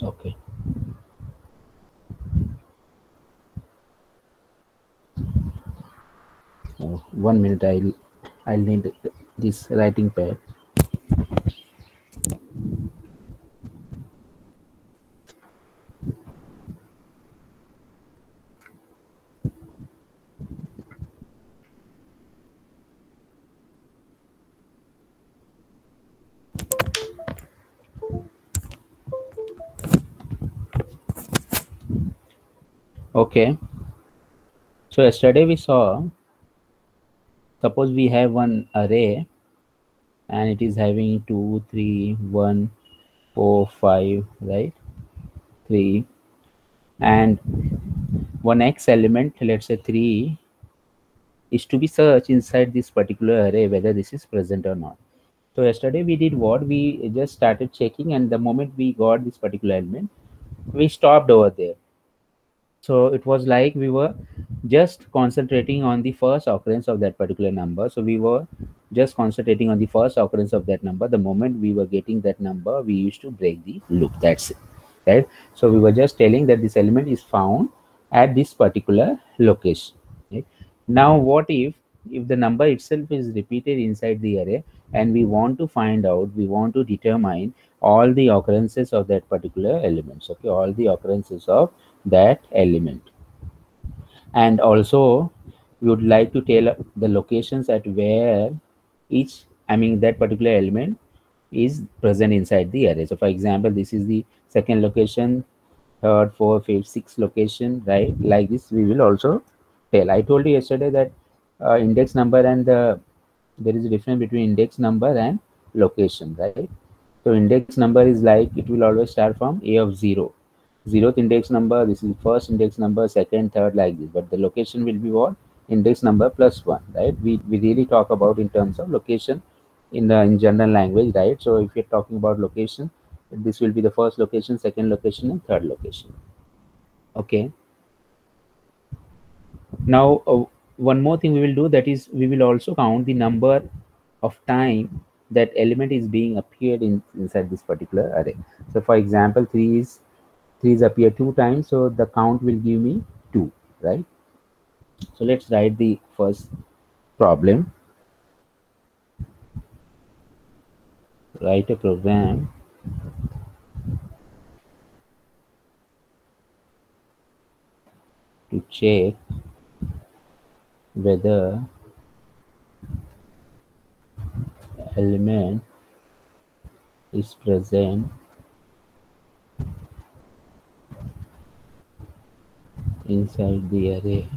Okay. 1 minute. I'll need this writing pad. Okay. So yesterday we saw, suppose we have one array and it is having 2, 3, 1, 4, 5, right? 3 and one x element, let's say 3, is to be searched inside this particular array whether this is present or not. So yesterday we did what? We just started checking, and the moment we got this particular element, we stopped over there. So it was like we were just concentrating on the first occurrence of that particular number. So we were just concentrating on the first occurrence of that number. The moment we were getting that number, we used to break the loop. That's it, right? So we were just telling that this element is found at this particular location. Right? Now, what if the number itself is repeated inside the array, and we want to find out, we want to determine all the occurrences of that particular elements. Okay, all the occurrences of that element, and also we would like to tell the locations at where each, I mean, that particular element is present inside the array. So for example, this is the second location, third, fourth, fifth, sixth location, right? Like this we will also tell. I told you yesterday that index number and there is a difference between index number and location, right? So index number is like, it will always start from a of 0, zeroth index number, this is first index number, second, third, like this. But the location will be what? Index number plus 1, right? We really talk about in terms of location in general language, right? So if you're talking about location, this will be the first location, second location, and third location. Okay. Now, one more thing we will do, that is we will also count the number of time that element is being appeared inside this particular array. So for example, 3 is appear 2 times, so the count will give me 2, right? So let's write the first problem. Write a program to check whether element is present inside the array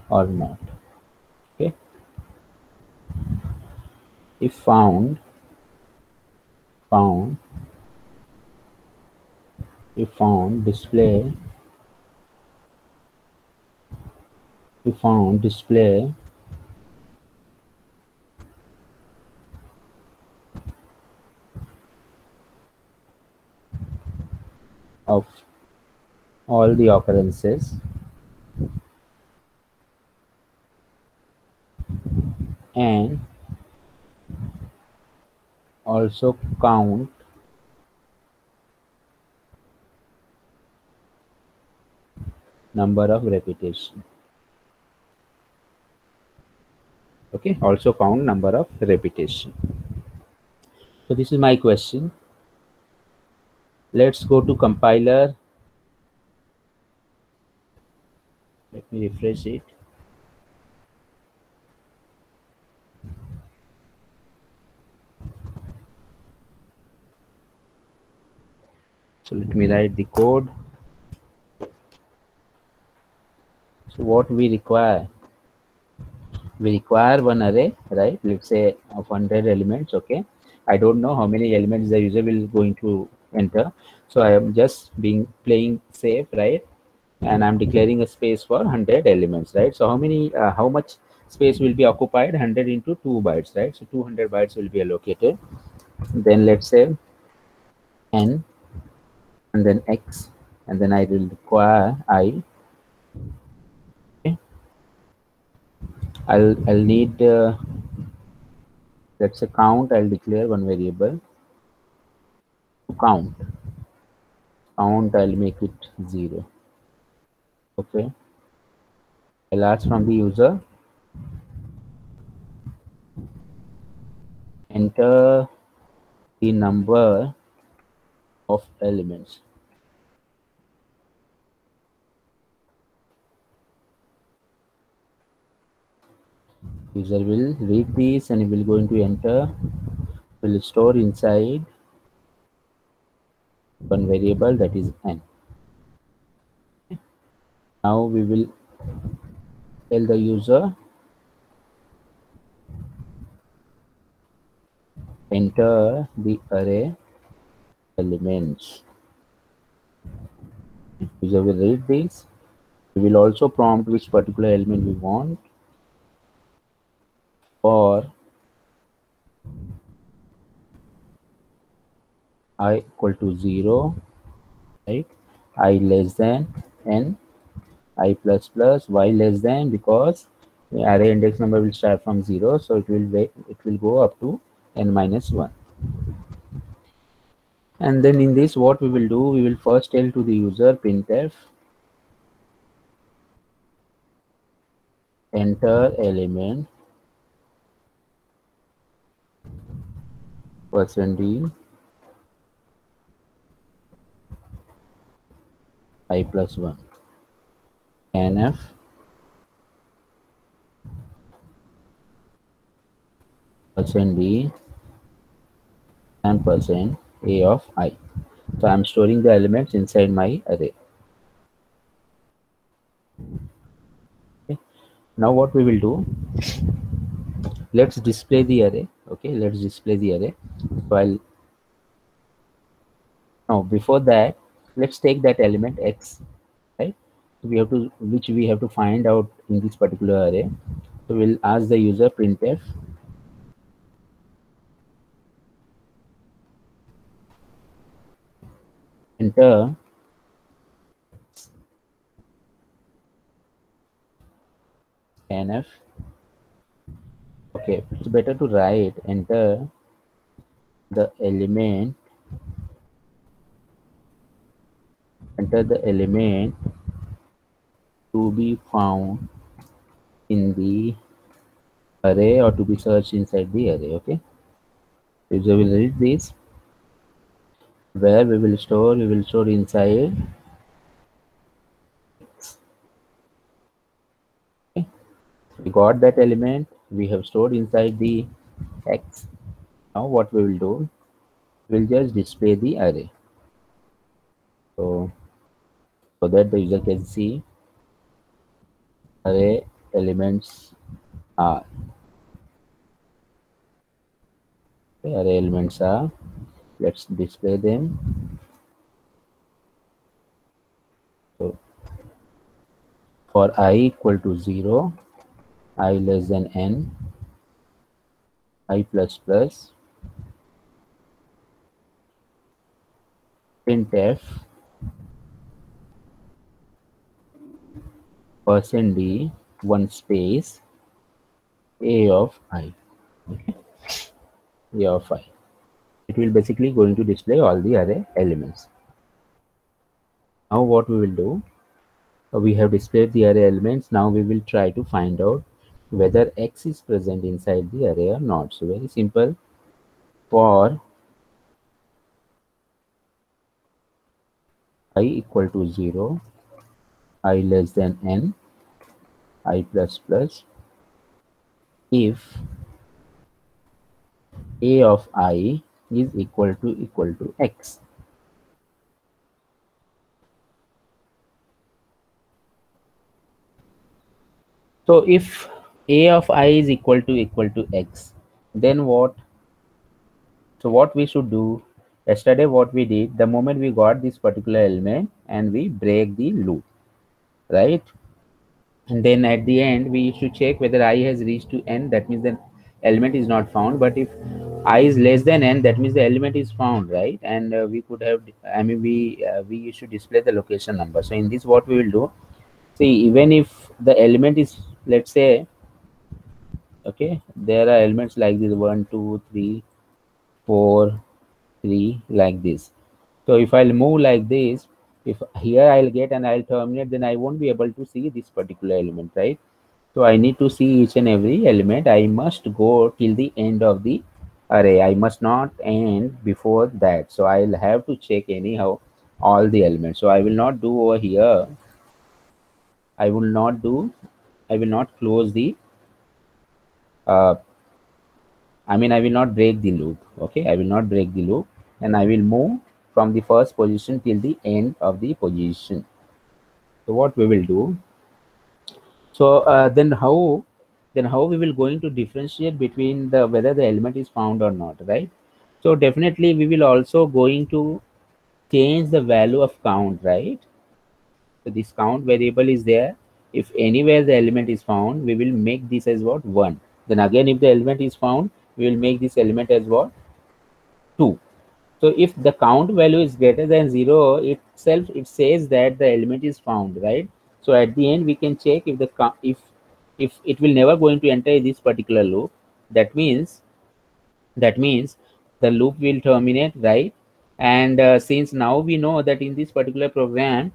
or not. Okay. If found if found display if found display of all the occurrences and also count number of repetition. Okay, also count number of repetition. So this is my question. Let's go to compiler. Let me refresh it. So let me write the code. So what we require? We require one array, right? Let's say of 100 elements. Okay, I don't know how many elements the user will going to enter, so I am just being playing safe, right? And I'm declaring a space for 100 elements, right? So how much space will be occupied? 100 into 2 bytes, right? So 200 bytes will be allocated. Then let's say n, and then x, and then I will require I. Okay, I'll need let's say count. I'll declare one variable, count. I'll make it 0. Okay, I'll ask from the user, enter the number of elements. User will read this and will going to enter, will store inside one variable, that is n. Now we will tell the user, enter the array elements. User will read this. We will also prompt which particular element we want. For I equal to 0, right? I less than n, I plus plus, y less than, because the array index number will start from 0, so it will go up to n minus 1. And then in this, what we will do, we will first tell to the user printf enter element %d I plus 1, nf %d and %a of I. So I'm storing the elements inside my array. Okay. Now what we will do, let's display the array. Okay, let's display the array. So now before that, let's take that element x, right? We have to, which we have to find out in this particular array. So we'll ask the user printf enter nf. Okay, it's better to write enter the element, to be found in the array or to be searched inside the array. Okay, user will read this, where we will store inside. Okay, we got that element, we have stored inside the x. Now what we will do, we'll just display the array, so that the user can see array elements are. Okay, array elements are, let's display them. So for I equal to 0, I less than n, I plus plus, printf %d 1 space a of I. Okay, a of I. It will basically going to display all the array elements. Now what we will do, we have displayed the array elements. Now we will try to find out whether x is present inside the array or not. So very simple. For I equal to 0, I less than n, I plus plus, if a of I is equal to x. So if a of I is equal to x, then what? So what we should do, yesterday what we did, the moment we got this particular element and we break the loop, right? And then at the end we should check whether I has reached to n, that means the element is not found. But if I is less than n, that means the element is found, right? And we could have, I mean, we should display the location number. So in this, what we will do, see, even if the element is, let's say, okay, there are elements like this 1 2 3 4 3, like this. So if I'll move like this, if here I'll get and I'll terminate, then I won't be able to see this particular element, right? So I need to see each and every element. I must go till the end of the array. I must not end before that. So I'll have to check anyhow all the elements. So I will not do over here. I will not do, I will not close the, uh, I will not break the loop. Okay, I will not break the loop, and I will move from the first position till the end of the position. So what we will do, so then how we will going to differentiate between the whether the element is found or not, right? So definitely we will also going to change the value of count, right? So this count variable is there. If anywhere the element is found, we will make this as what, 1. Then again, if the element is found, we will make this element as what, 2. So if the count value is greater than 0 itself, it says that the element is found, right? So at the end we can check if the if it will never going to enter this particular loop. That means that means the loop will terminate, right? And since now we know that in this particular program,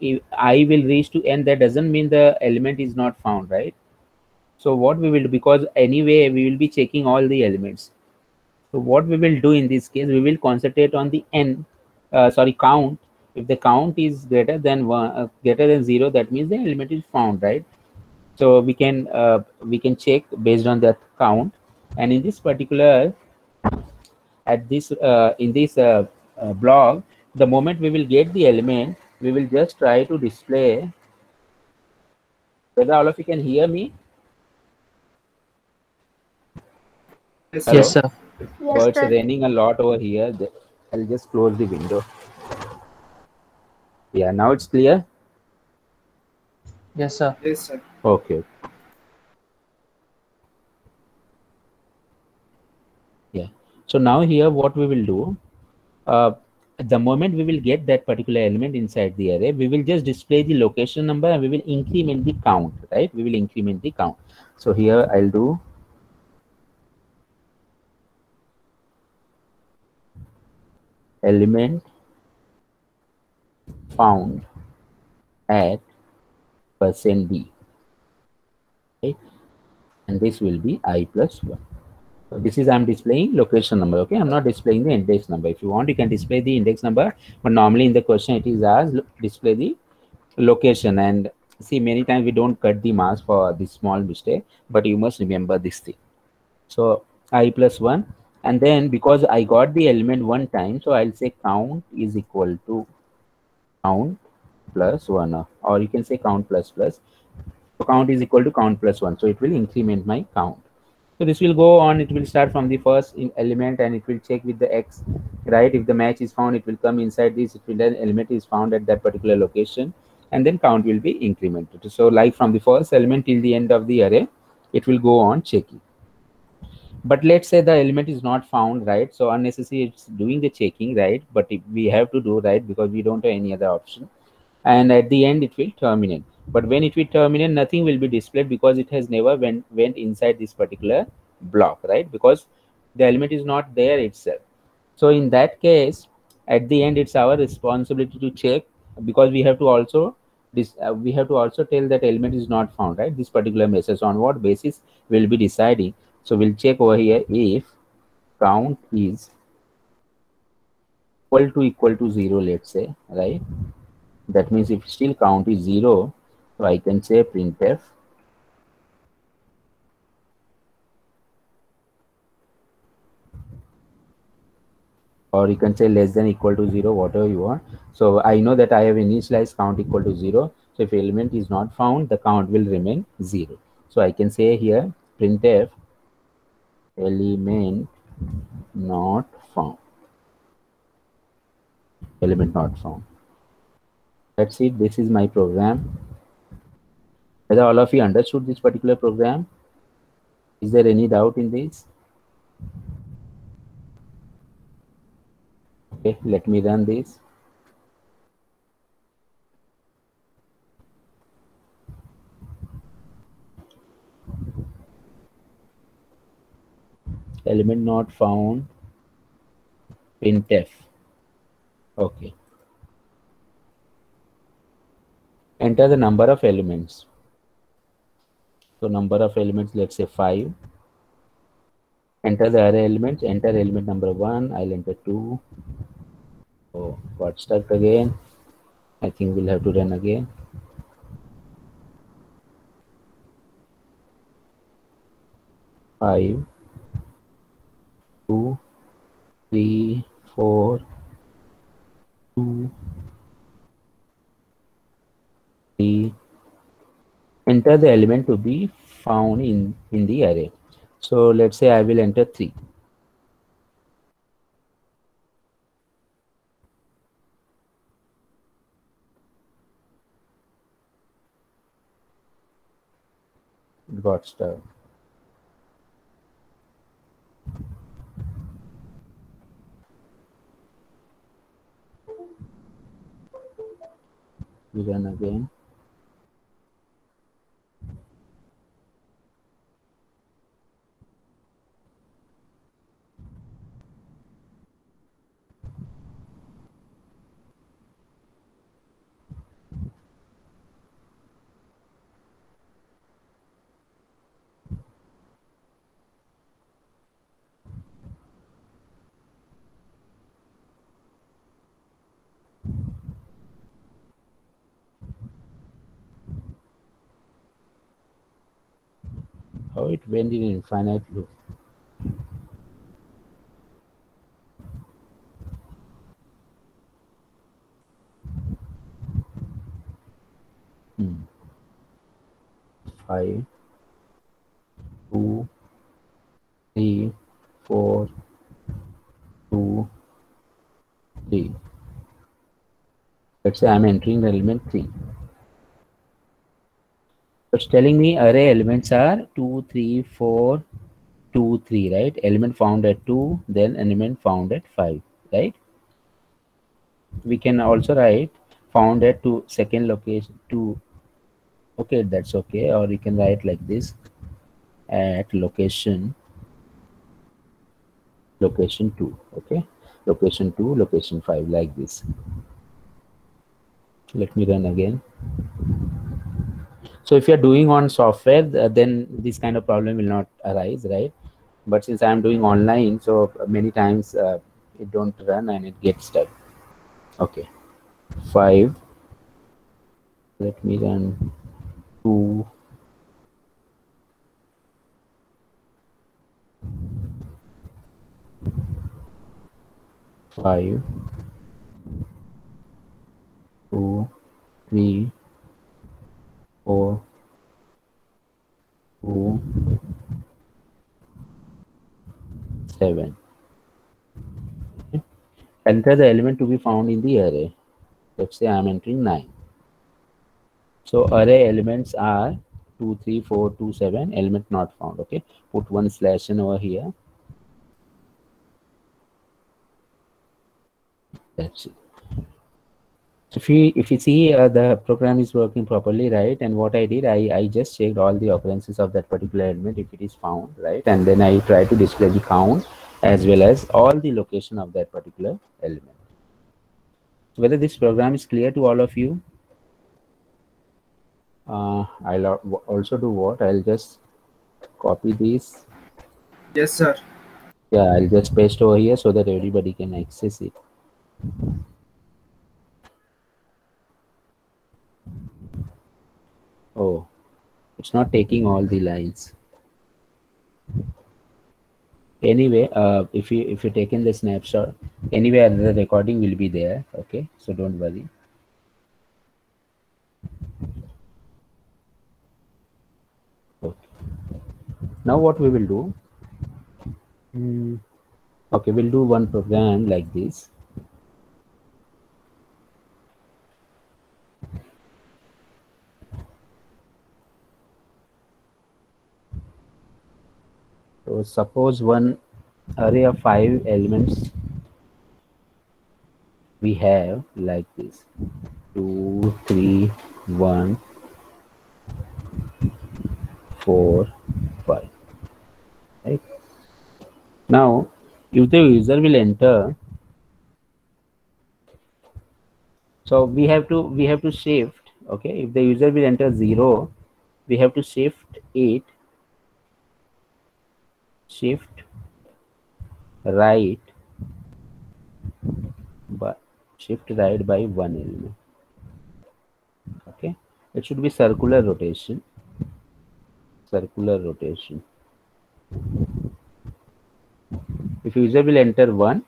if I will reach to end, that doesn't mean the element is not found, right? So what we will do, because anyway we will be checking all the elements, so what we will do in this case, we will concentrate on the count. If the count is greater than 1, greater than 0, that means the element is found, right? So we can check based on that count. And in this particular, at this in this block, the moment we will get the element, we will just try to display. Whether all of you can hear me? Yes, Yes, sir. Hello. sir. So Yes, it's sir. raining a lot over here. I'll just close the window. Yeah, now it's clear. Yes, sir. Yes, sir. Okay. Yeah. So now here what we will do, uh, the moment we will get that particular element inside the array, we will just display the location number and we will increment the count, right? We will increment the count. So here I'll do element found at %d, right? And this will be I plus 1. So this is, I'm displaying location number. Okay, I'm not displaying the index number. If you want, you can display the index number, but normally in the question it is asked display the location. And see, many times we don't cut the mask for this small mistake, but you must remember this thing. So I plus 1, and then because I got the element one time, so I'll say count is equal to count plus 1, or you can say count plus plus. So count is equal to count plus 1, so it will increment my count. So this will go on, it will start from the first element and it will check with the x, right? If the match is found, it will come inside this, it will then element is found at that particular location, and then count will be incremented. So like from the first element till the end of the array, it will go on checking. But let's say the element is not found, right? So unnecessary it's doing the checking, right? But if we have to do, right, because we don't have any other option. And at the end it will terminate. But when it will terminate, nothing will be displayed because it has never went inside this particular block, right? Because the element is not there itself. So in that case, at the end it's our responsibility to check, because we have to also we have to also tell that element is not found, right? This particular message, on what basis we'll be deciding. So we'll check over here if count is equal to 0, let's say, right? That means if still count is 0, so I can say printf, or you can say less than equal to 0, whatever you want. So I know that I have initialized count equal to 0. So if element is not found, the count will remain 0. So I can say here printf element not found, element not found. That's it. This is my program. Whether all of you understood this particular program? Is there any doubt in this? Okay, let me run this. Element not found, printf. Okay. Enter the number of elements. So number of elements, let's say 5. Enter the array elements. Enter element number 1. I'll enter 2. Oh, got stuck again. I think we'll have to run again. 5, 2, 3, 4, 2, 3. Enter the element to be found in the array. So let's say I will enter 3. Got stuck. We run again. How it went in infinite loop. Hmm. 5, 2, 3, 4, 2, 3. Let's say I'm entering the element 3. It's telling me array elements are 2, 3, 4, 2, 3, right? Element found at 2, then element found at 5, right? We can also write found at 2 second location 2. Okay, that's okay. Or you can write like this, at location 2. Okay, location 2, location 5, like this. Let me run again. So if you're doing on software, then this kind of problem will not arise, right? But since I'm doing online, so many times it don't run and it gets stuck. Okay, 5. Let me run 2. 5, 2, 3, 4, 2, 7. Enter the element to be found in the array. Let's say I'm entering 9. So array elements are 2, 3, 4, 2, 7. Element not found. Okay, put one slash in over here. That's it. So if you see the program is working properly, right? And what I did, I just checked all the occurrences of that particular element if it is found, right? And then I try to display the count as well as all the location of that particular element. So whether this program is clear to all of you, I'll also do what? I'll just copy this. Yes, sir. Yeah, I'll just paste over here so that everybody can access it. Oh, it's not taking all the lines. Anyway, if you taken the snapshot, anyway the recording will be there. Okay, so don't worry. Okay. Now what we will do? Okay, we'll do one program like this. So suppose one array of 5 elements we have like this: 2, 3, 1, 4, 5. Right? Now, if the user will enter So we have to shift. Okay, if the user will enter 0, we have to shift right by shift right by one element. Okay, it should be circular rotation. If user will enter 1,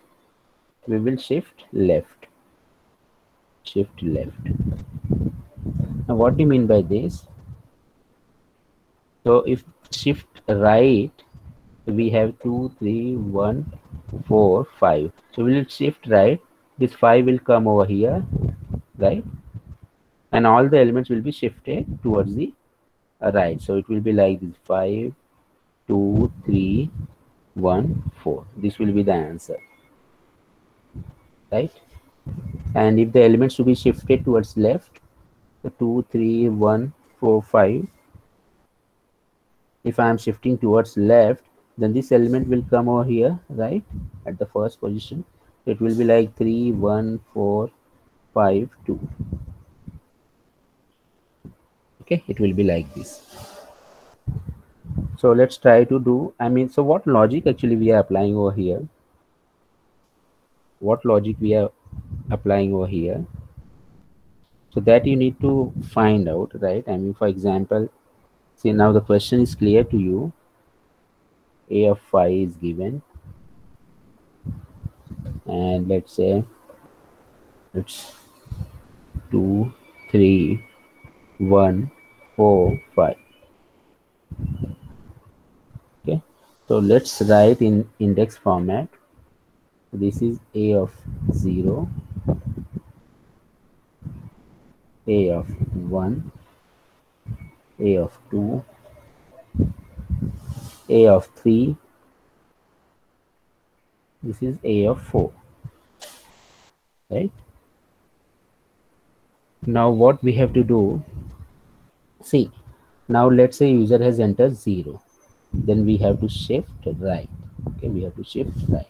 we will shift left. Now what do you mean by this? So if shift right, we have 2, 3, 1, 4, 5. So we will shift right. This 5 will come over here, right? And all the elements will be shifted towards the right. So it will be like this: 5, 2, 3, 1, 4. This will be the answer, right? And if the elements to be shifted towards left, so 2, 3, 1, 4, 5. If I am shifting towards left, then this element will come over here, right, at the first position. So it will be like 3, 1, 4, 5, 2. Okay, it will be like this. So let's try to do, so what logic actually we are applying over here? So that you need to find out, right? For example, see, now the question is clear to you. A of 5 is given, and let's say it's 2, 3, 1, 4, 5. Okay, so let's write in index format. This is A of 0, A of 1, A of 2, A of 3. This is A of 4, right? Now what we have to do, see, now let's say user has entered 0, then we have to shift right. Okay, we have to shift right.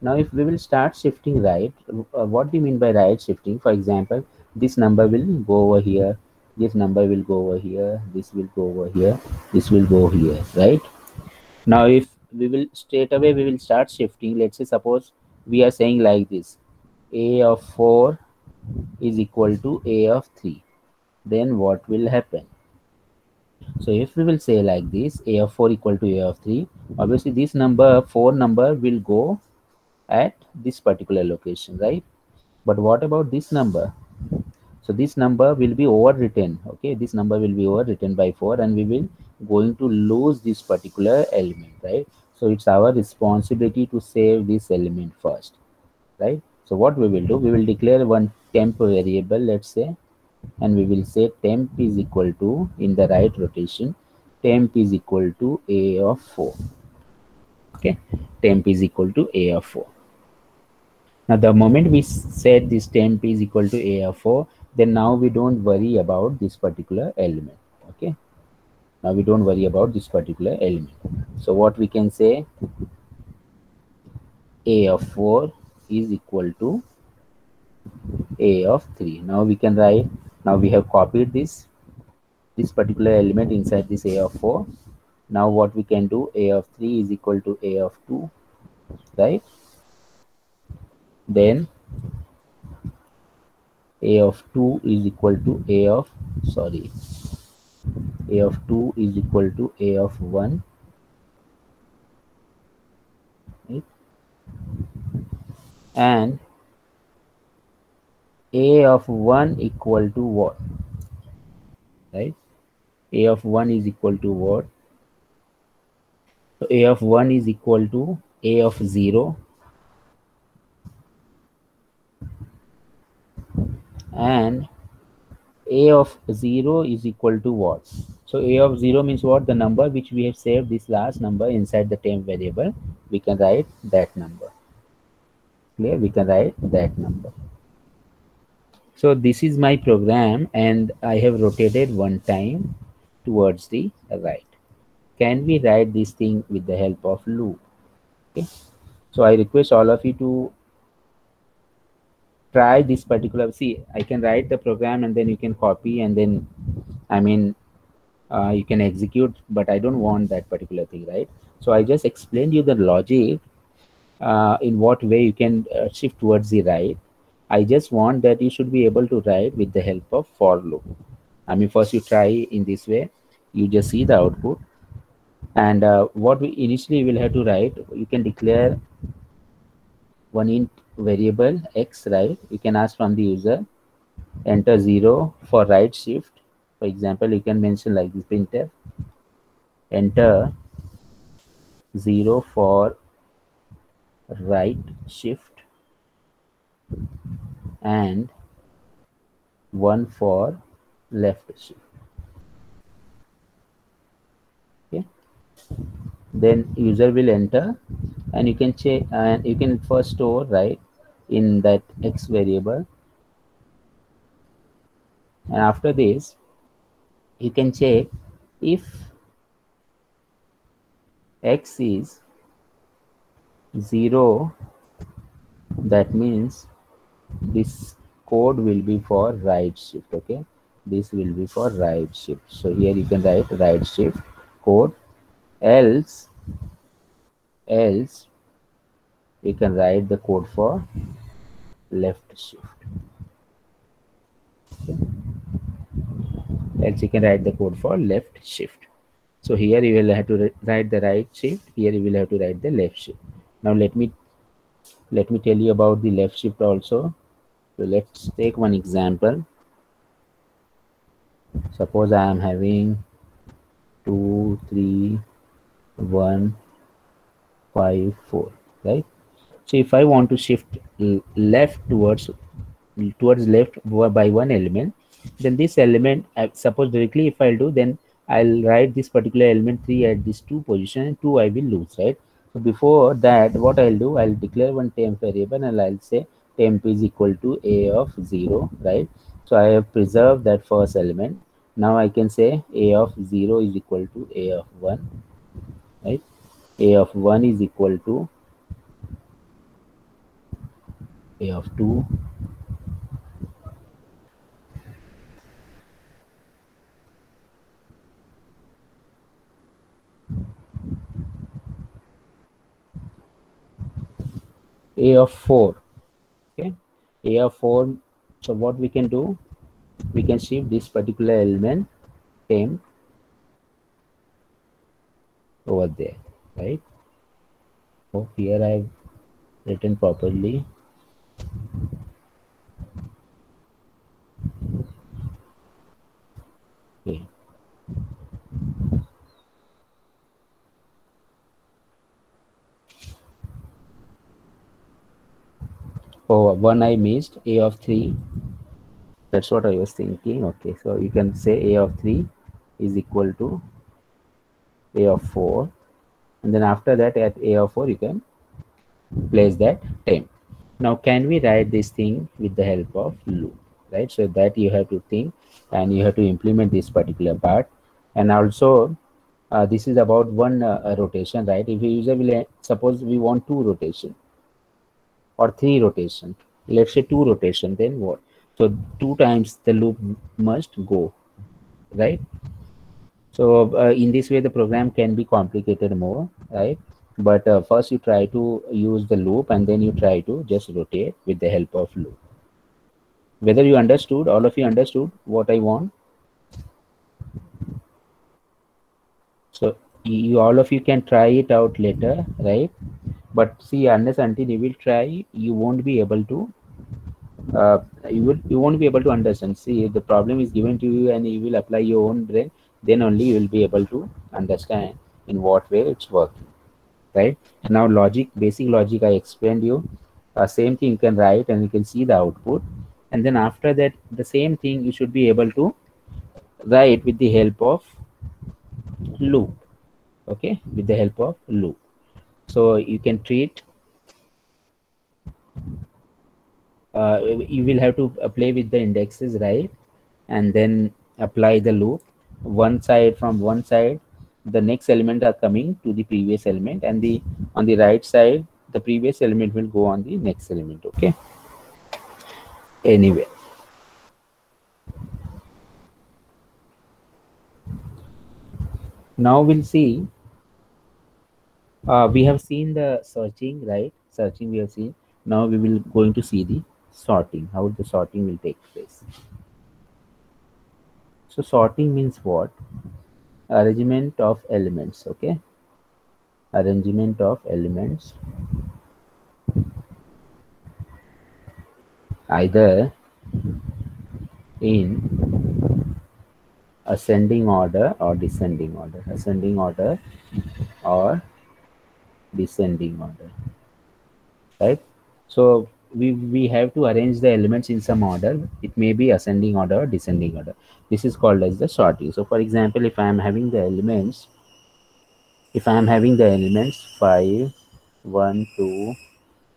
Now if we will start shifting right, what do you mean by right shifting? For example, this number will go over here, this number will go over here, this will go over here, this will go here, right? Now if we will straight away we will start shifting, let's say suppose we are saying like this: A of 4 is equal to A of 3, then what will happen? So if we will say like this, A of 4 equal to A of 3, obviously this number 4 number will go at this particular location, right? But what about this number? So this number will be overwritten. Okay, this number will be overwritten by 4, and we will going to lose this particular element, right? So it's our responsibility to save this element first, right? So what we will do, we will declare one temp variable, let's say, and we will say temp is equal to, in the right rotation, temp is equal to A of 4. Okay, temp is equal to A of 4. Now the moment we set this temp is equal to A of 4, then now we don't worry about this particular element. Okay, now we don't worry about this particular element. So what we can say, A of 4 is equal to A of 3. Now we can write, now we have copied this particular element inside this A of 4. Now what we can do, A of 3 is equal to A of 2, right? Then A of 2 is equal to A of, A of 2 is equal to A of 1, right? And A of 1 equal to what, right? A of 1 is equal to what? So A of 1 is equal to A of 0, and A of 0 is equal to what? So A of 0 means what? The number which we have saved, this last number inside the temp variable, we can write that number. Clear? We can write that number. So this is my program, and I have rotated one time towards the right. Can we write this thing with the help of loop? Okay. So I request all of you to try this particular, see, I can write the program and then you can copy and then, I mean, you can execute, but I don't want that particular thing, right? So I just explained you the logic, in what way you can shift towards the right. I just want that you should be able to write with the help of for loop. I mean, first you try in this way, you just see the output, and what we initially will have to write, you can declare one int variable x, right? You can ask from the user, enter 0 for right shift. For example, you can mention like this, printf enter 0 for right shift and 1 for left shift. Okay, then user will enter, and you can check, and you can first store, right, in that x variable, and after this you can check if x is 0, that means this code will be for right shift. Okay, this will be for right shift. So here you can write right shift code, else you can write the code for left shift. Okay. Else you can write the code for left shift. So here you will have to write the right shift, here you will have to write the left shift. Now let me tell you about the left shift also. So let's take one example. Suppose I am having 2 3 1 5 4, right? So if I want to shift left towards left by one element, then this element, suppose directly if I'll do, then I'll write this particular element 3 at this 2 position, and 2 I will lose, right? So before that, what I'll do, I'll declare one temp variable and I'll say temp is equal to a of 0, right? So I have preserved that first element. Now I can say a of 0 is equal to a of 1, right? A of 1 is equal to a of 2, a of 4. Okay, a of 4. So what we can do, we can shift this particular element temp over there, right? So here I've written properly. Okay. Oh, one I missed, a of 3. That's what I was thinking. Okay, so you can say a of 3 is equal to a of 4, and then after that at a of 4 you can place that temp. Now can we write this thing with the help of loop, right? So that you have to think and you have to implement this particular part. And also this is about one rotation, right? If user will, suppose we want 2 rotation or 3 rotation, let's say 2 rotation, then what? So 2 times the loop must go, right? So in this way the program can be complicated more, right? But first you try to use the loop and then you try to just rotate with the help of loop. Whether you understood, all of you understood what I want? So you all of you can try it out later, right? But see, unless until you will try, you won't be able to you won't be able to understand. See, the problem is given to you and you will apply your own brain, then only you will be able to understand in what way it's working, right? Now logic, basic logic I explained you, same thing you can write and you can see the output, and then after that the same thing you should be able to write with the help of loop. Okay, with the help of loop. So you can treat you will have to play with the indexes, right? And then apply the loop one side, from one side the next element are coming to the previous element, and the on the right side the previous element will go on the next element. Okay, anyway. Now we'll see. We have seen the searching, right? Searching we have seen. Now we will going to see the sorting. How the sorting will take place. So sorting means what? Arrangement of elements. Okay, arrangement of elements either in ascending order or descending order. Ascending order or descending order, right? So we have to arrange the elements in some order. It may be ascending order or descending order. This is called as the sorting. So for example, if I am having the elements, if I am having the elements 5, 1, 2,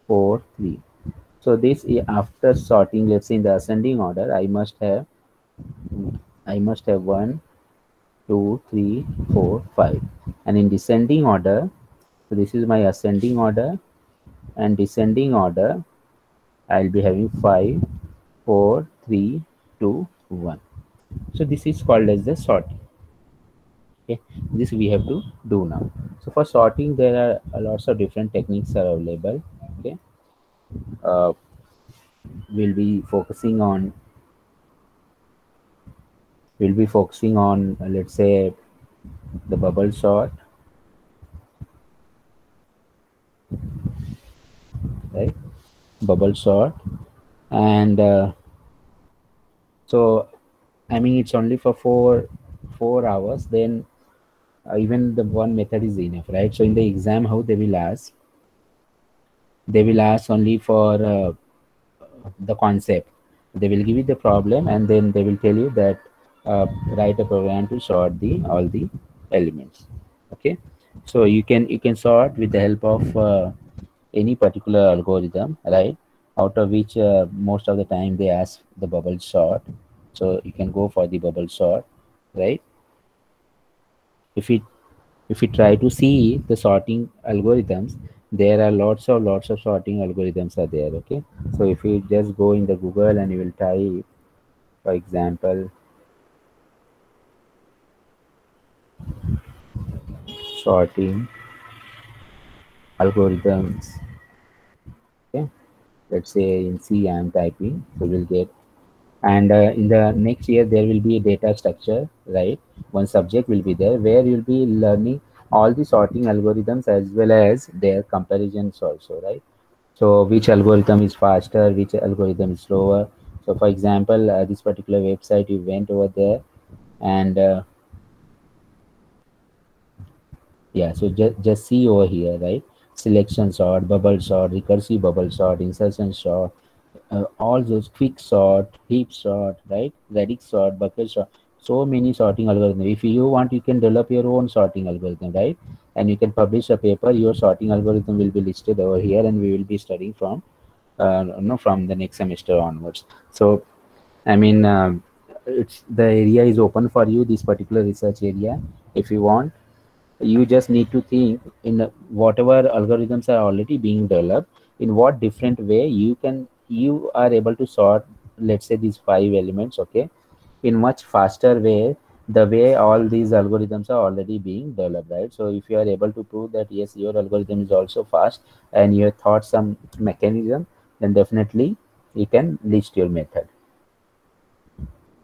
4, 3. So after sorting, let's say in the ascending order, I must have 1, 2, 3, 4, 5. And in descending order, so this is my ascending order, and descending order, I'll be having 5, 4, 3, 2, 1. So this is called as the sorting. Okay, this we have to do now. So for sorting, there are lots of different techniques are available. Okay, uh, we'll be focusing on let's say the bubble sort, right? Bubble sort, and so I mean it's only for 4 hours. Then even the one method is enough, right? So in the exam, how they will ask only for the concept. They will give you the problem, and then they will tell you that write a program to sort the all the elements. Okay, so you can sort with the help of any particular algorithm, right? Out of which most of the time they ask the bubble sort. So you can go for the bubble sort, right? If we if we try to see the sorting algorithms, there are lots of sorting algorithms are there. Okay, so if you just go in the Google and you will type, for example, sorting algorithms. Okay, let's say in C I am typing, so we'll get, and in the next year there will be a data structure, right? One subject will be there where you'll be learning all the sorting algorithms as well as their comparisons also, right? So which algorithm is faster, which algorithm is slower. So for example, this particular website, you went over there, and yeah, so just see over here, right? Selection sort, bubble sort, recursive bubble sort, insertion sort, all those quick sort, heap sort, right? Radix sort, bucket sort. So many sorting algorithms. If you want, you can develop your own sorting algorithm, right? And you can publish a paper. Your sorting algorithm will be listed over here, and we will be studying from, no, from the next semester onwards. So I mean, it's the area is open for you. This particular research area, if you want, you just need to think in whatever algorithms are already being developed, in what different way you are able to sort, let's say, these 5 elements, okay, in much faster way, the way all these algorithms are already being developed, right? So if you are able to prove that yes, your algorithm is also fast and you have thought some mechanism, then definitely you can list your method.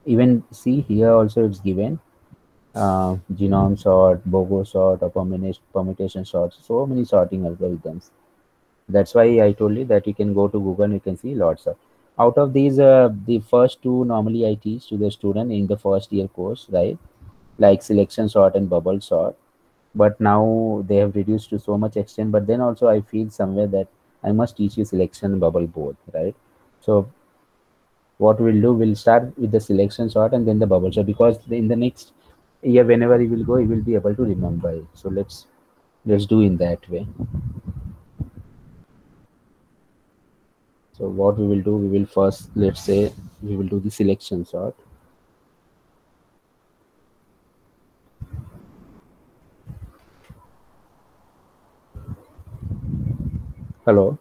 Even see here also it's given, genome sort, BOGO sort, or permutation sort. So many sorting algorithms. That's why I told you that you can go to Google and you can see lots of. Out of these, the first two normally I teach to the student in the first year course, right? Like selection sort and bubble sort. But now they have reduced to so much extent. But then also I feel somewhere that I must teach you selection and bubble both, right? So what we'll do, we'll start with the selection sort and then the bubble sort, because in the next year whenever he will go, he will be able to remember it. So let's do in that way. So what we will do, we will first, let's say, we will do the selection sort. Hello,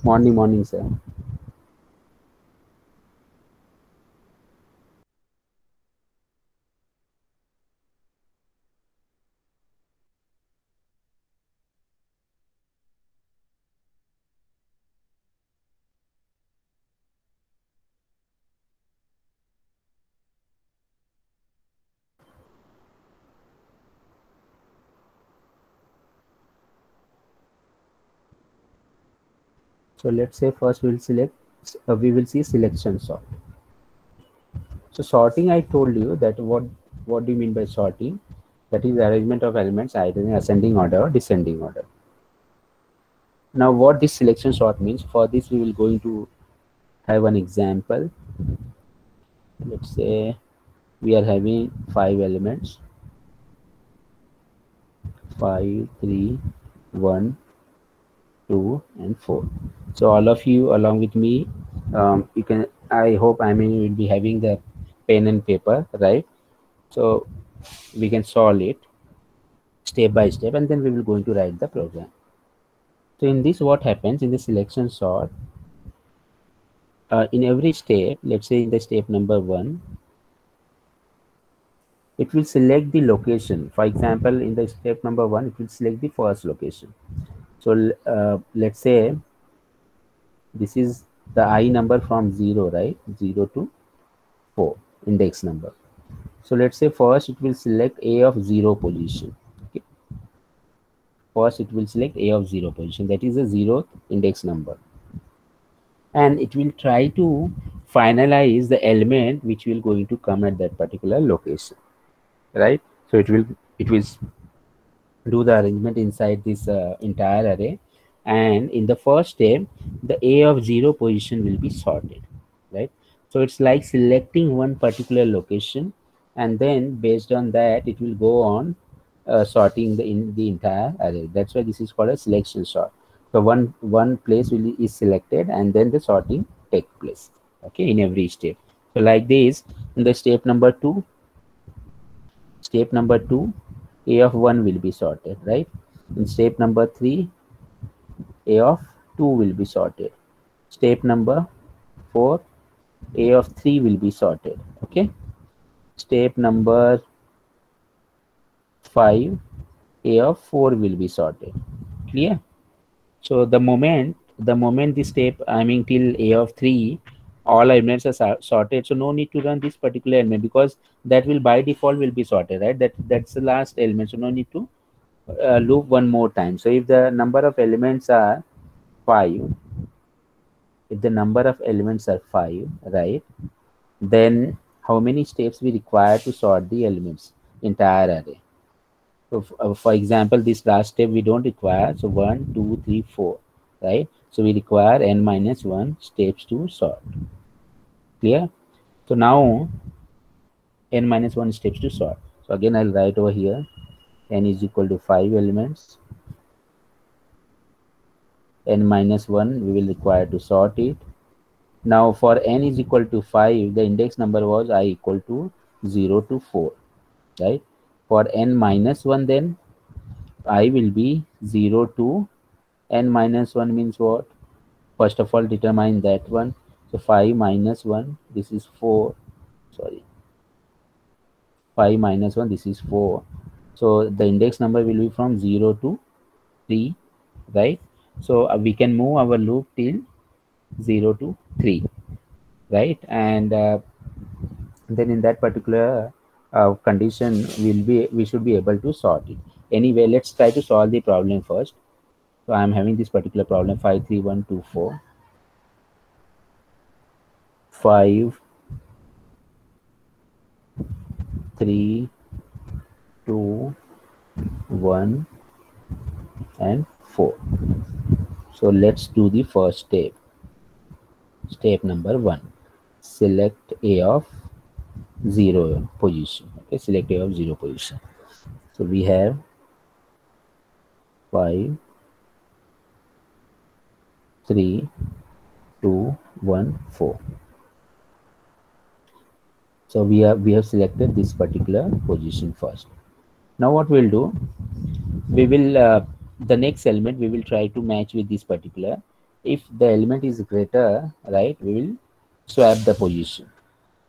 morning, sir. So let's say first we will select, we will see selection sort. So sorting, I told you that what do you mean by sorting? That is arrangement of elements either in ascending order or descending order. Now what this selection sort means, for this we will going to have an example. Let's say we are having 5 elements, 5, 3, 1, 2 and 4. So all of you along with me, you can, I hope, I mean, you will be having the pen and paper, right? So we can solve it step by step, and then we will going to write the program. So in this, what happens in the selection sort, in every step, let's say in the step number 1, it will select the location. For example, in the step number 1, it will select the first location. So let's say this is the I number from 0, right? 0 to 4 index number. So let's say first it will select A of 0 position. Okay. First it will select A of 0 position, that is the 0th index number, and it will try to finalize the element which will going to come at that particular location, right? So it will do the arrangement inside this entire array, and in the first step the A of 0 position will be sorted, right? So it's like selecting one particular location, and then based on that it will go on sorting the entire array. That's why this is called a selection sort. So one place is selected, and then the sorting take place, okay, in every step. So like this, in the step number 2, A of 1 will be sorted, right? In step number 3, A of 2 will be sorted. Step number 4, A of 3 will be sorted, okay? Step number 5, A of 4 will be sorted. Clear? So the moment this step, I mean till A of 3, all elements are sorted, so no need to run this particular element, because that will by default will be sorted, right? That's the last element, so no need to loop one more time. So if the number of elements are 5, right, then how many steps we require to sort the elements, entire array? So for example, this last step we don't require, so 1, 2, 3, 4, right? So we require n minus 1 steps to sort. Clear? So now n minus 1 steps to sort. So again I'll write over here, n is equal to 5 elements, n minus 1 we will require to sort it. Now for n is equal to 5, the index number was I equal to 0 to 4, right? For n minus 1, then I will be 0 to n minus 1 means what? First of all, determine that one. So 5 minus 1, this is 4. Sorry. 5 minus 1, this is 4. So the index number will be from 0 to 3, right? So we can move our loop till 0 to 3, right? And then in that particular condition, we should be able to sort it. Anyway, let's try to solve the problem first. So I'm having this particular problem, 5, 3, 1, 2, 4. 5, 3, 2, 1 and 4. So let's do the first step. Step number 1, select A of 0 position. Okay, select A of 0 position. So we have 5, 3, 2, 1, 4. So we have selected this particular position first. Now what we'll do, we will the next element we will try to match with this particular. If the element is greater, right, we will swap the position.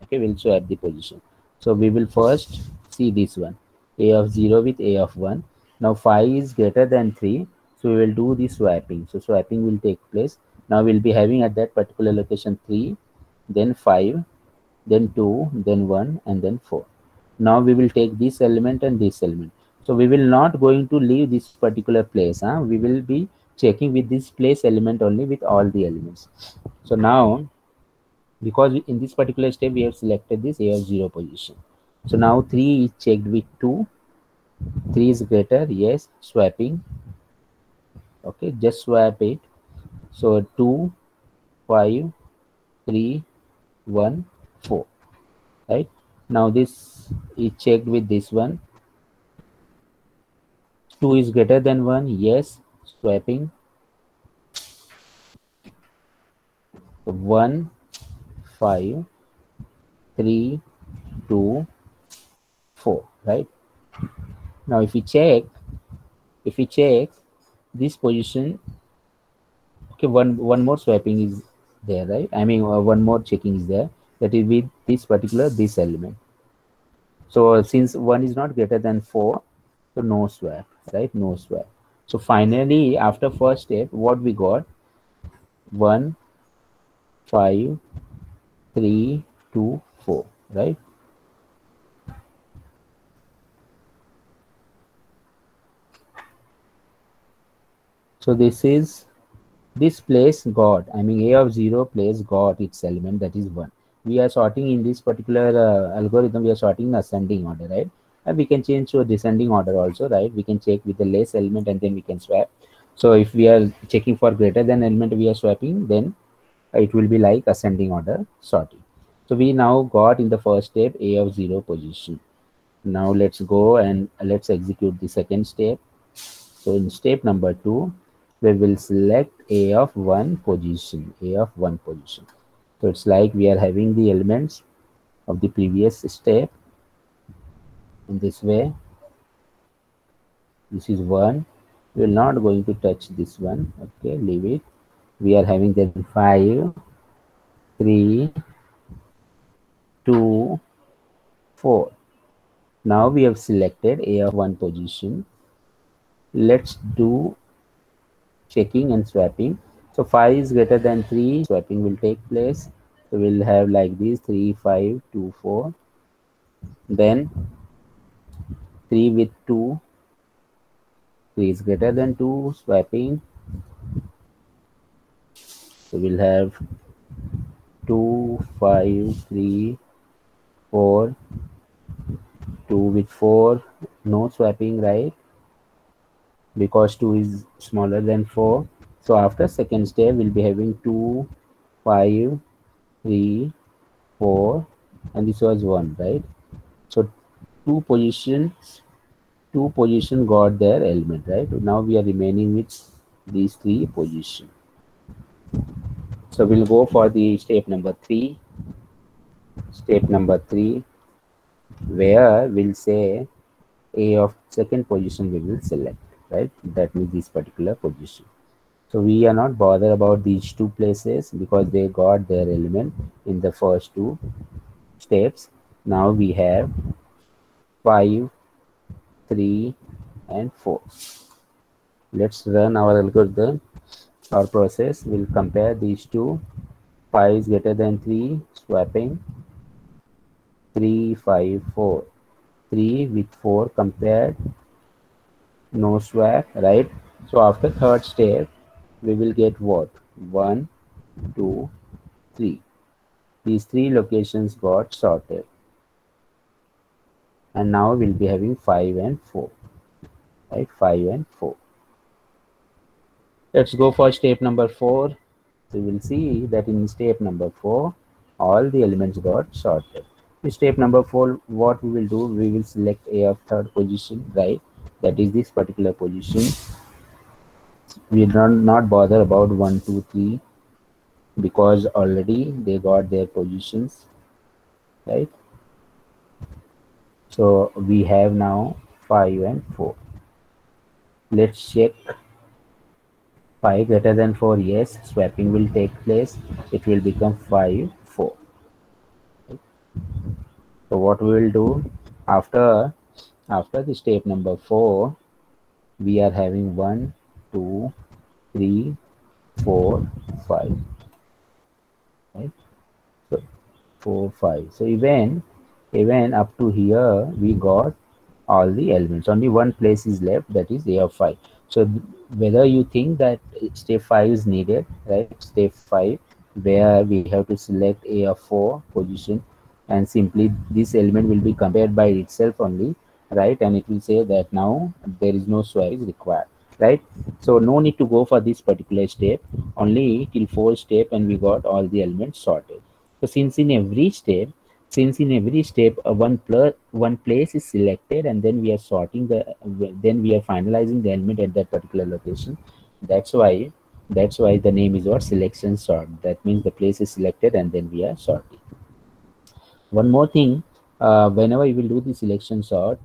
Okay, we'll swap the position. So we will first see this one, A of 0 with A of 1. Now 5 is greater than 3, so we will do the swapping. So swapping will take place. Now we'll be having at that particular location 3, then 5, then 2, then 1, and then 4. Now we will take this element and this element. So we will not going to leave this particular place. We will be checking with this place element only with all the elements. So now, because in this particular step we have selected this a of 0 position, so now 3 is checked with 2. 3 is greater, yes, swapping. Okay, just swap it. So 2, 5, 3, 1, 4, right? Now this is checked with this one. 2 is greater than 1, yes, swapping. 1, 5, 3, 2, 4, right? Now if we check this position, okay, one more swapping is there, right? I mean, one more checking is there, that is with this element. So since 1 is not greater than 4, so no swap, right? No swap. So finally, after first step, what we got? 1, 5, 3, 2, 4, right? So this place got, I mean, a of 0 place got its element, that is 1. We are sorting in this particular algorithm, we are sorting in ascending order, right? And we can change to a descending order also, right? We can check with the less element and then we can swap. So if we are checking for greater than element, we are swapping, then it will be like ascending order sorting. So we now got in the first step a of 0 position. Now let's go and let's execute the second step. So in step number 2, we will select a of 1 position, a of 1 position. So it's like we are having the elements of the previous step in this way. This is 1. We are not going to touch this one. Okay, leave it. We are having then 5, 3, 2, 4. Now we have selected a of 1 position. Let's do checking and swapping. So 5 is greater than 3, swapping will take place. So we'll have like this 3, 5, 2, 4. Then 3 with 2, 3 is greater than 2, swapping. So we'll have 2, 5, 3, 4, 2 with 4, no swapping, right? Because 2 is smaller than 4. So after second step, we'll be having 2, 5, 3, 4, and this was 1, right? So two position got their element, right? Now we are remaining with these 3 positions. So we'll go for the step number 3. Step number 3, where we'll say a of second position we will select, right? That means this particular position. So we are not bothered about these 2 places because they got their element in the first 2 steps. Now we have 5, 3, and 4. Let's run our algorithm. Our process will compare these 2. 5 is greater than 3, swapping. 3, 5, 4. 3 with 4 compared, no swap, right? So after third step, we will get what? 1, 2, 3. These 3 locations got sorted. And now we'll be having 5 and 4, right? 5 and 4. Let's go for step number 4. So we will see that in step number 4, all the elements got sorted. In step number 4, what we will do, we will select a of third position, right? That is this particular position. We are not bother about 1, 2, 3 because already they got their positions, right? So we have now 5 and 4. Let's check. 5 greater than 4, yes, swapping will take place. It will become 5, 4. So what we will do after the step number 4, we are having 1, 2, 3, 4, 5. Right? So 4, 5. So even up to here, we got all the elements. Only one place is left, that is a of 5. So whether you think that step 5 is needed, right? Step 5, where we have to select a of 4 position, and simply this element will be compared by itself only, right? And it will say that now there is no swap is required, right? So no need to go for this particular step, only till 4 step, and we got all the elements sorted. So since in every step one place is selected, and then we are sorting then we are finalizing the element at that particular location. That's why the name is what, selection sort. That means the place is selected and then we are sorting. One more thing, whenever you will do the selection sort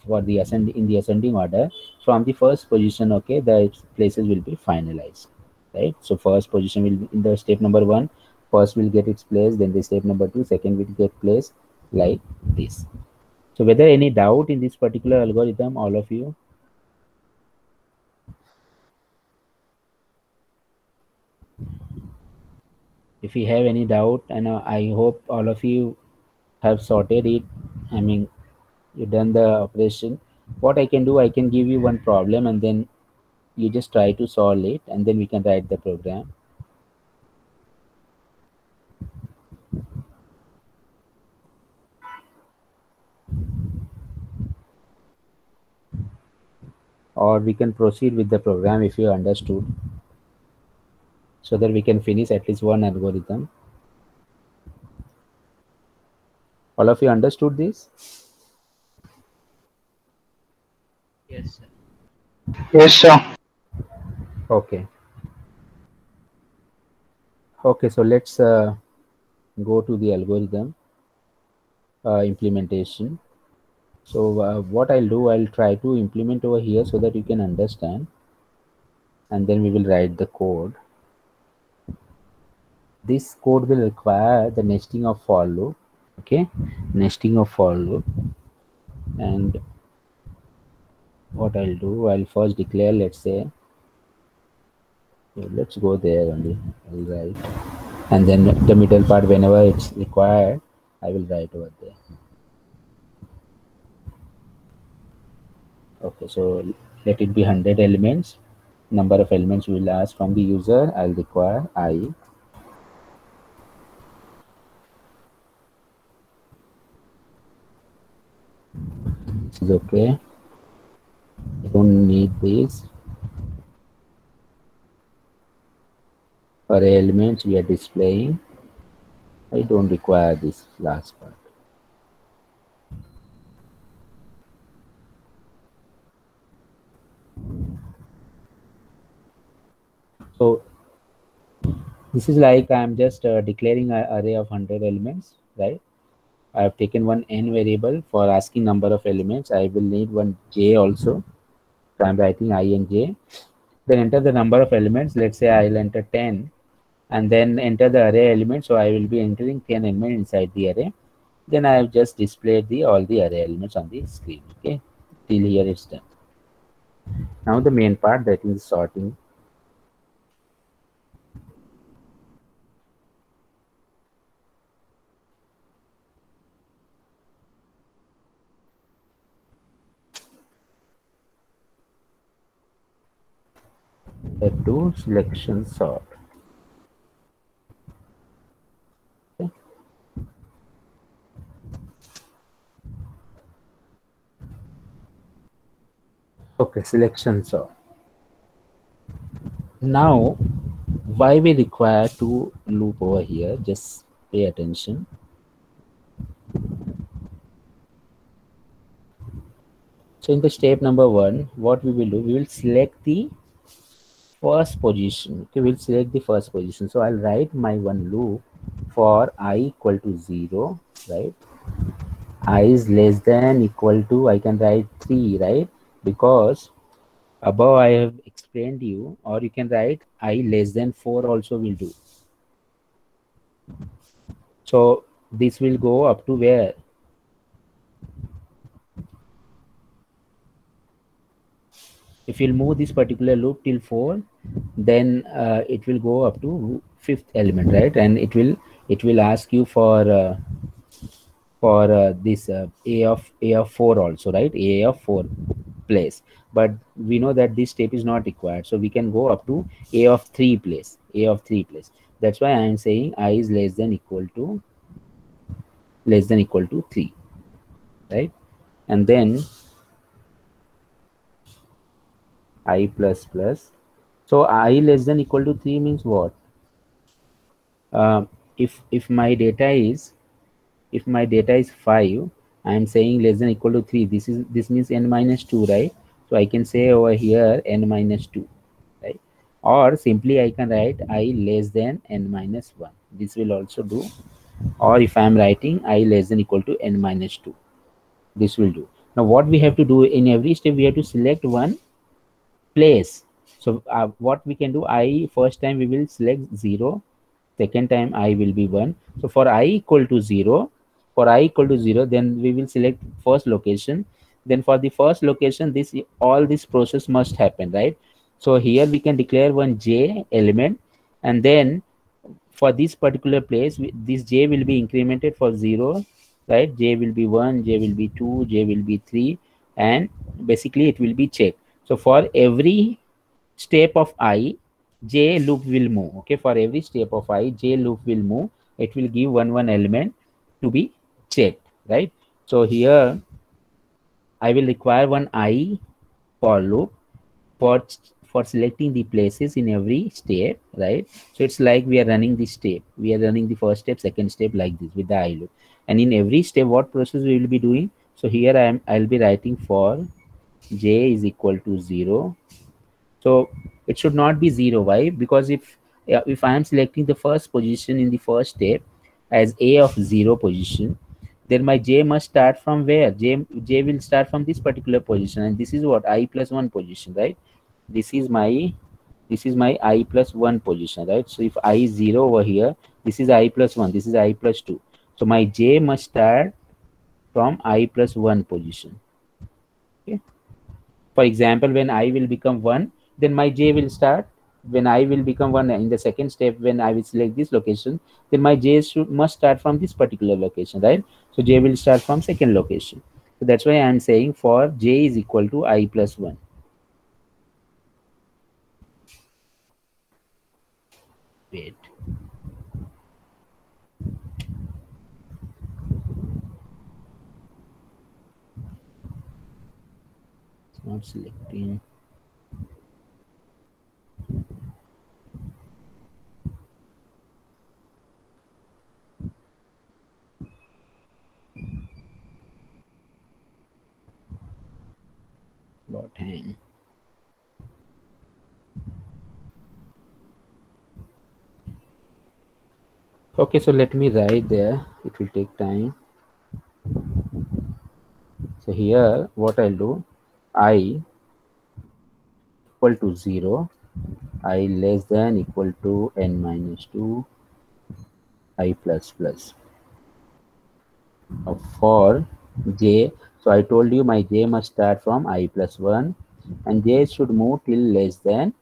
for the in the ascending order, from the first position, okay, the places will be finalized, right? So first position will be in the step number 1, first will get its place, then the step number 2, second will get place, like this. So whether any doubt in this particular algorithm, all of you? If you have any doubt, and I hope all of you have sorted it. I mean, you done the operation. What I can do, I can give you one problem, and then you just try to solve it, and then we can write the program. Or we can proceed with the program if you understood, so that we can finish at least one algorithm. All of you understood this? Yes, sir. Yes, sir. Okay. Okay, so let's go to the algorithm implementation. So what I'll do, I'll try to implement over here so that you can understand, and then we will write the code. This code will require the nesting of for loop, okay, nesting of for loop. And what I'll do, I'll first declare, let's say, let's go there only, I'll write, and then the middle part, whenever it's required, I will write over there. Okay, so let it be 100 elements. Number of elements we will ask from the user, I'll require I. This is okay. I don't need this. Array elements we are displaying. I don't require this last part. So this is like I'm just declaring an array of 100 elements, right? I have taken one n variable for asking number of elements. I will need one j also. So I'm writing I and j. Then enter the number of elements. Let's say I'll enter 10, and then enter the array element. So I will be entering 10 elements inside the array. Then I have just displayed all the array elements on the screen. Okay, till here it's done. Now the main part, that is sorting. Step 2, selection sort. Okay. Okay, selection sort. Now, why we require to loop over here? Just pay attention. So in the step number 1, what we will do, we will select the first position. Okay, we'll select the first position. So I'll write my one loop for I equal to 0, right? I is less than equal to, I can write 3, right? Because above I have explained you, or you can write I less than 4 also will do. So this will go up to where? If you'll move this particular loop till 4, then it will go up to 5th element, right? And it will ask you for this a of 4 also, right? A of 4 place. but we know that this step is not required, so we can go up to a of 3 place, a of 3 place. That's why I am saying I is less than equal to 3, right? And then I plus plus. So I less than equal to 3 means what? uh, if my data is, if my data is 5, I am saying less than equal to 3, this means n minus 2, right? So I can say over here n minus 2, right? Or simply I can write I less than n minus 1, this will also do. Or if I am writing I less than equal to n minus 2, this will do. Now what we have to do, in every step we have to select one place. So what we can do, I first time we will select 0, second time I will be 1. So for I equal to 0, for I equal to 0, then we will select first location. Then for the first location, this all this process must happen, right? So here we can declare one j element, and then for this particular place, this j will be incremented for 0, right? J will be 1, j will be 2, j will be 3, and basically it will be checked. So for every step of I, j loop will move. Okay, for every step of I, j loop will move. It will give one element to be checked, right? So here I will require one I for loop for for selecting the places in every step, right? So it's like we are running the step, we are running the first step, second step, like this with the I loop. And in every step, what process we will be doing? So here I'll be writing for j is equal to 0. So it should not be 0. Why? Because if I am selecting the first position in the first step as a of 0 position, then my j must start from where? J will start from this particular position, and this is what? I plus 1 position, right? This is my, this is my I plus 1 position, right? So if I is 0 over here, this is I plus 1, this is I plus 2. So my j must start from I plus 1 position. Okay. For example, when I will become 1, then my j will start. When I will become 1 in the second step, when I will select this location, then my j must start from this particular location, right? So j will start from second location. So that's why I am saying for j is equal to I plus 1. Wait. It's not selecting. Bot hang. Okay, so let me write there. It will take time. So here, what I'll do, I equal to 0, I less than equal to n minus 2, I plus plus. Now for j, so I told you my j must start from I plus 1, and j should move till less than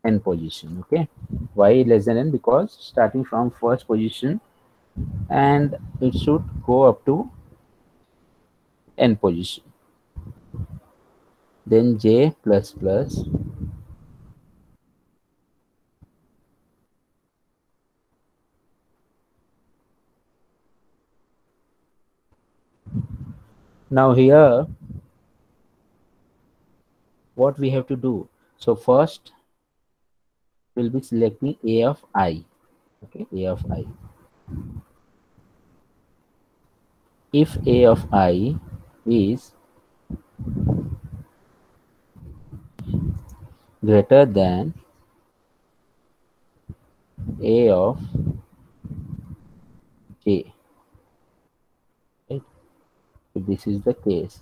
n position. Okay, why less than n? Because starting from first position, and it should go up to n position. Then j plus plus. Now here, what we have to do? So first we'll be selecting a of I. Okay, a of I. If a of I is greater than a of j, right? If this is the case,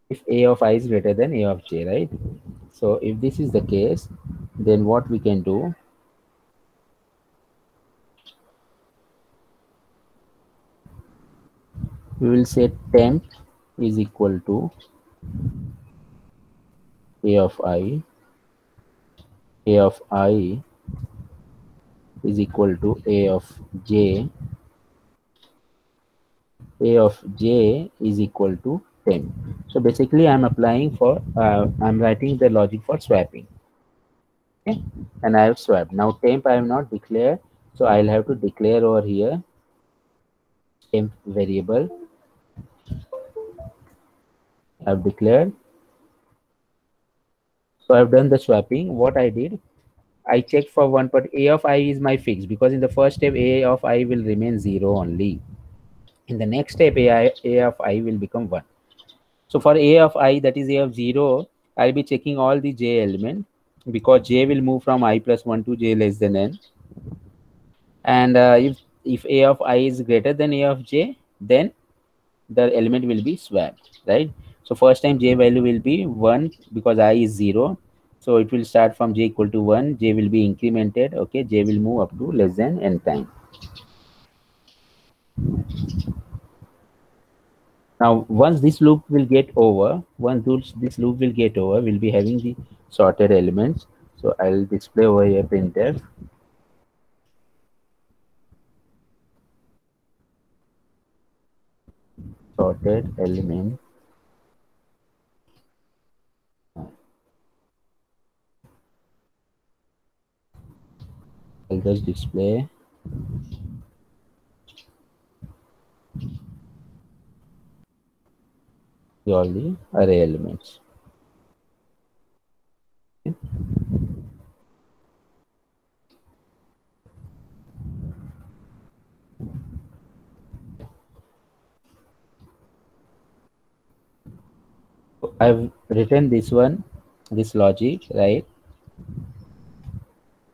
if a of I is greater than a of j, right? So if this is the case, then what we can do, we will say temp is equal to a of I, a of I is equal to a of j, a of j is equal to temp. So basically I'm applying for I'm writing the logic for swapping. Okay, and I have swapped. Now temp I have not declared, so I'll have to declare over here temp variable. I've declared. So I've done the swapping. What I did, I checked for one, but a of I is my fix, because in the first step a of I will remain 0 only. In the next step a of I will become 1. So for a of I, that is a of 0, I'll be checking all the j element, because j will move from I plus 1 to j less than n. And if a of I is greater than a of j, then the element will be swapped, right? So first time j value will be 1 because I is 0. So it will start from j equal to 1. J will be incremented. Okay, j will move up to less than n time. Now, once this loop will get over, this loop will get over, we'll be having the sorted elements. So I'll display over here printf. Sorted element. I'll just display all the array elements. Okay. So I've written this one, this logic, right?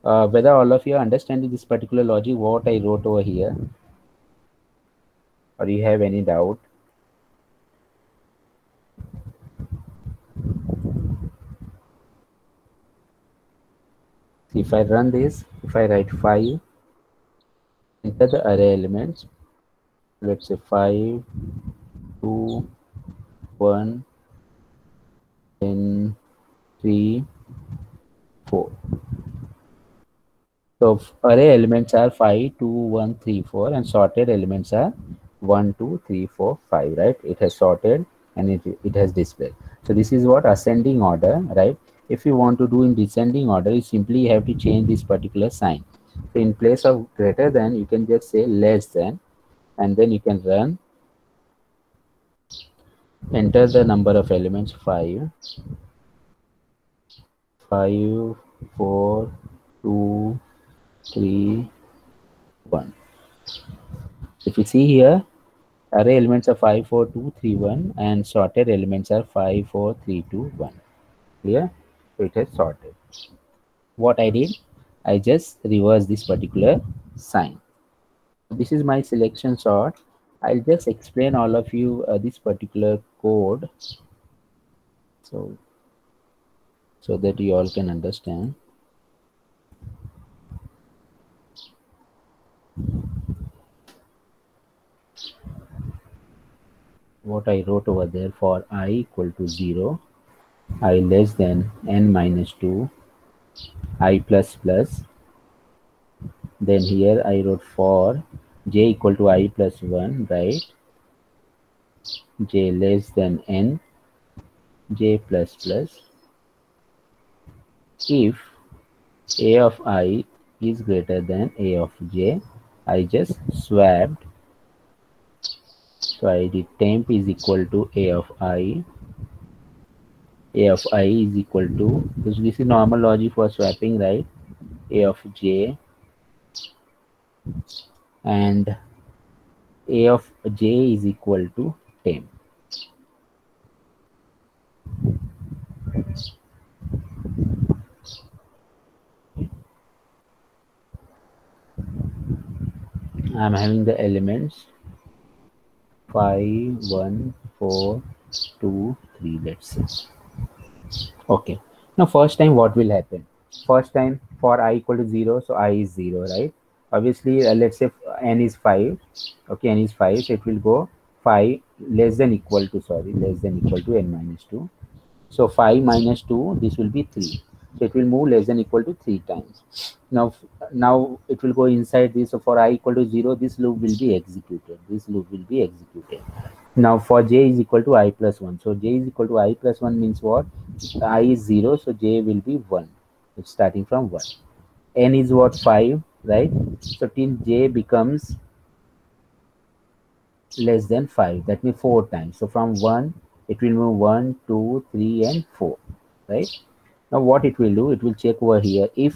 Whether all of you are understanding this particular logic, what I wrote over here, or you have any doubt? If I run this, if I write 5, enter the array elements, let's say 5, 2, 1, 10, 3, 4. So array elements are 5, 2, 1, 3, 4, and sorted elements are 1, 2, 3, 4, 5, right? It has sorted and it has displayed. So this is what ascending order, right? If you want to do in descending order, you simply have to change this particular sign. So in place of greater than, you can just say less than, and then you can run. Enter the number of elements 5, 5, 4, 2, 3, 1. If you see here, array elements are 5, 4, 2, 3, 1, and sorted elements are 5, 4, 3, 2, 1. Clear? So it has sorted. What I did, I just reverse this particular sign. This is my selection sort. I'll just explain all of you this particular code, so that you all can understand. What I wrote over there for I equal to 0, I less than n minus 2, I plus plus. Then here I wrote for j equal to I plus 1, right? J less than n, j plus plus. If a of I is greater than a of j, I just swapped. So I did temp is equal to a of I. A of I is equal to, because this is normal logic for swapping, right? A of j, and a of j is equal to temp. I'm having the elements 5, 1, 4, 2, 3, let's say. Okay. Now first time what will happen? First time for I equal to 0, so I is 0, right? Obviously, let's say n is 5. Okay, n is 5, so it will go 5 less than equal to, less than equal to n minus 2. So 5 minus 2, this will be 3. So it will move less than equal to 3 times. Now it will go inside this. So for I equal to 0, this loop will be executed. This loop will be executed. Now for j is equal to I plus 1. So j is equal to I plus 1 means what? I is 0, so j will be 1. It's starting from 1. N is what? 5, right? So till j becomes less than 5, that means 4 times. So from 1, it will move 1, 2, 3, and 4, right? Now what it will do, it will check over here. If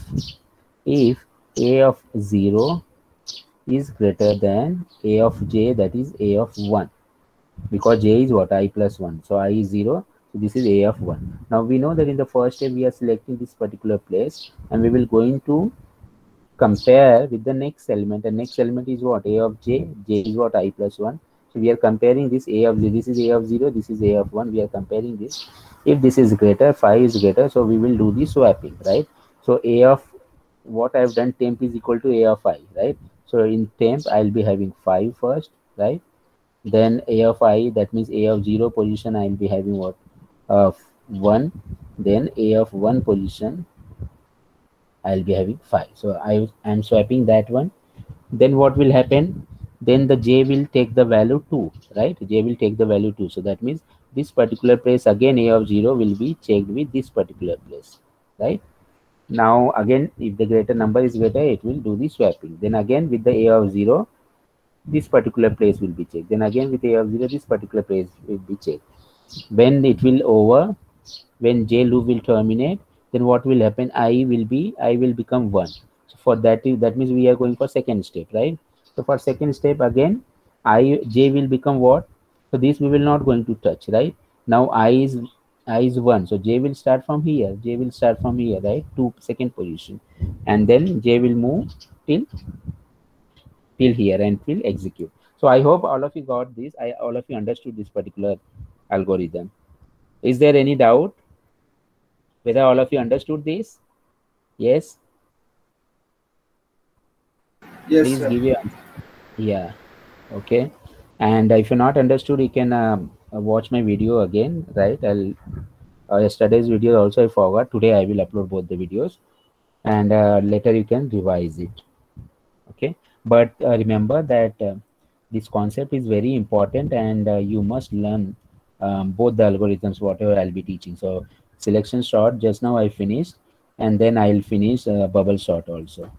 a of 0 is greater than a of j, that is a of 1, because j is what? I plus 1. So I is 0. So this is a of 1. Now we know that in the first step we are selecting this particular place, and we will going to compare with the next element. The next element is what? A of j. J is what? I plus 1. So we are comparing this a of 0. This is a of 0. This is a of 1. We are comparing this. If this is greater, 5 is greater. So we will do the swapping, right? So a of what I have done, temp is equal to a of I, right? So in temp, I'll be having 5 first, right? Then a of I, that means a of 0 position, I'll be having what? 1. Then a of 1 position, I'll be having 5. So I'm swapping that one. Then what will happen? Then the j will take the value 2, right? J will take the value 2. So that means this particular place, again a of 0 will be checked with this particular place, right? Now again, if the greater number is greater, it will do the swapping. Then again with the a of 0, this particular place will be checked. Then again with a of 0, this particular place will be checked. When it will over, when j loop will terminate, then what will happen? I will become 1. So for that, that means we are going for second step, right? So for second step, again j will become what? So this we will not going to touch, right? Now I is 1, so j will start from here. J will start from here, right, to second position, and then j will move till here and will execute. So I hope all of you got this. All of you understood this particular algorithm. Is there any doubt whether all of you understood this? Yes? Yes, Please sir. give your answer. Yeah. Okay. And if you're not understood, you can watch my video again, right? Yesterday's video also I forgot. Today I will upload both the videos, and later you can revise it. Okay. But remember that this concept is very important, and you must learn both the algorithms whatever I'll be teaching. So selection sort, just now I finished, and then I'll finish bubble sort also.